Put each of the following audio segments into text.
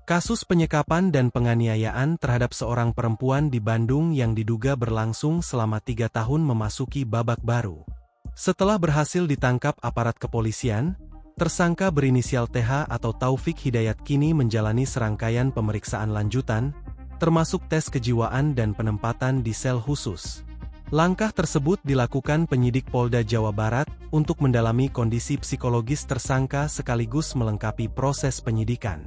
Kasus penyekapan dan penganiayaan terhadap seorang perempuan di Bandung yang diduga berlangsung selama 3 tahun memasuki babak baru. Setelah berhasil ditangkap aparat kepolisian, tersangka berinisial TH atau Taufik Hidayat kini menjalani serangkaian pemeriksaan lanjutan, termasuk tes kejiwaan dan penempatan di sel khusus. Langkah tersebut dilakukan penyidik Polda Jawa Barat untuk mendalami kondisi psikologis tersangka sekaligus melengkapi proses penyidikan.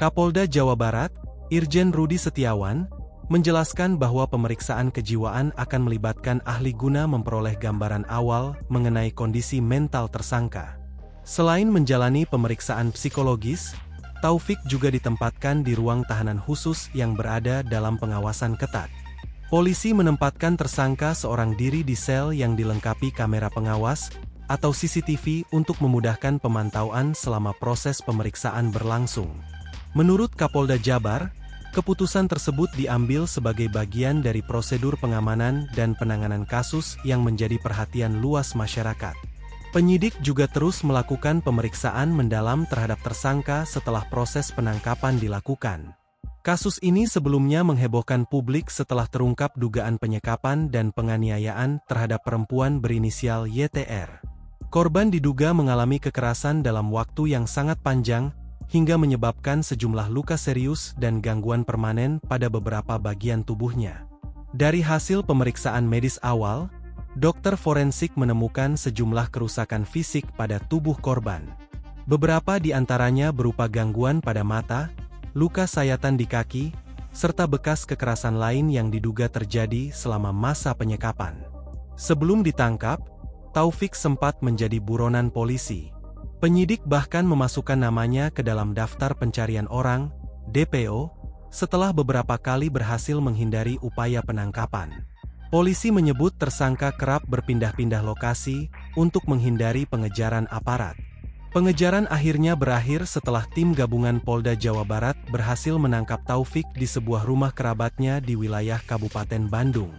Kapolda Jawa Barat, Irjen Rudi Setiawan, menjelaskan bahwa pemeriksaan kejiwaan akan melibatkan ahli guna memperoleh gambaran awal mengenai kondisi mental tersangka. Selain menjalani pemeriksaan psikologis, Taufik juga ditempatkan di ruang tahanan khusus yang berada dalam pengawasan ketat. Polisi menempatkan tersangka seorang diri di sel yang dilengkapi kamera pengawas atau CCTV untuk memudahkan pemantauan selama proses pemeriksaan berlangsung. Menurut Kapolda Jabar, keputusan tersebut diambil sebagai bagian dari prosedur pengamanan dan penanganan kasus yang menjadi perhatian luas masyarakat. Penyidik juga terus melakukan pemeriksaan mendalam terhadap tersangka setelah proses penangkapan dilakukan. Kasus ini sebelumnya menghebohkan publik setelah terungkap dugaan penyekapan dan penganiayaan terhadap perempuan berinisial YTR. Korban diduga mengalami kekerasan dalam waktu yang sangat panjang, hingga menyebabkan sejumlah luka serius dan gangguan permanen pada beberapa bagian tubuhnya. Dari hasil pemeriksaan medis awal, dokter forensik menemukan sejumlah kerusakan fisik pada tubuh korban. Beberapa di antaranya berupa gangguan pada mata, luka sayatan di kaki, serta bekas kekerasan lain yang diduga terjadi selama masa penyekapan. Sebelum ditangkap, Taufik sempat menjadi buronan polisi. Penyidik bahkan memasukkan namanya ke dalam daftar pencarian orang, DPO, setelah beberapa kali berhasil menghindari upaya penangkapan. Polisi menyebut tersangka kerap berpindah-pindah lokasi untuk menghindari pengejaran aparat. Pengejaran akhirnya berakhir setelah tim gabungan Polda Jawa Barat berhasil menangkap Taufik di sebuah rumah kerabatnya di wilayah Kabupaten Bandung.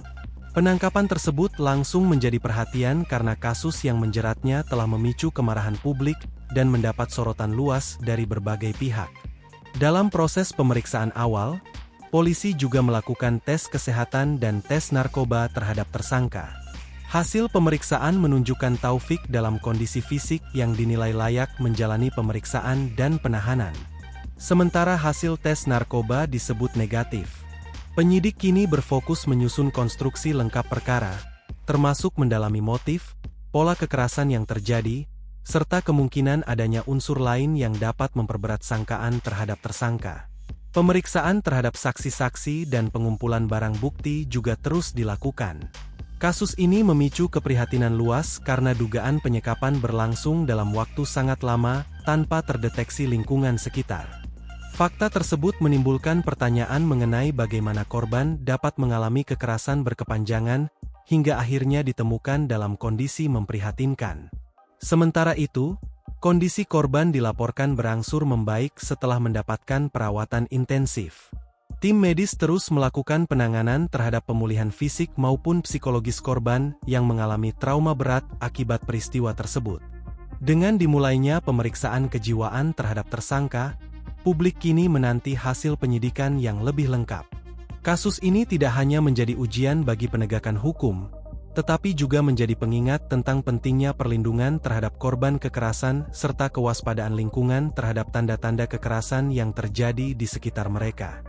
Penangkapan tersebut langsung menjadi perhatian karena kasus yang menjeratnya telah memicu kemarahan publik dan mendapat sorotan luas dari berbagai pihak. Dalam proses pemeriksaan awal, polisi juga melakukan tes kesehatan dan tes narkoba terhadap tersangka. Hasil pemeriksaan menunjukkan Taufik dalam kondisi fisik yang dinilai layak menjalani pemeriksaan dan penahanan. Sementara hasil tes narkoba disebut negatif. Penyidik kini berfokus menyusun konstruksi lengkap perkara, termasuk mendalami motif, pola kekerasan yang terjadi, serta kemungkinan adanya unsur lain yang dapat memperberat sangkaan terhadap tersangka. Pemeriksaan terhadap saksi-saksi dan pengumpulan barang bukti juga terus dilakukan. Kasus ini memicu keprihatinan luas karena dugaan penyekapan berlangsung dalam waktu sangat lama tanpa terdeteksi lingkungan sekitar. Fakta tersebut menimbulkan pertanyaan mengenai bagaimana korban dapat mengalami kekerasan berkepanjangan hingga akhirnya ditemukan dalam kondisi memprihatinkan. Sementara itu, kondisi korban dilaporkan berangsur membaik setelah mendapatkan perawatan intensif. Tim medis terus melakukan penanganan terhadap pemulihan fisik maupun psikologis korban yang mengalami trauma berat akibat peristiwa tersebut. Dengan dimulainya pemeriksaan kejiwaan terhadap tersangka, publik kini menanti hasil penyidikan yang lebih lengkap. Kasus ini tidak hanya menjadi ujian bagi penegakan hukum, tetapi juga menjadi pengingat tentang pentingnya perlindungan terhadap korban kekerasan serta kewaspadaan lingkungan terhadap tanda-tanda kekerasan yang terjadi di sekitar mereka.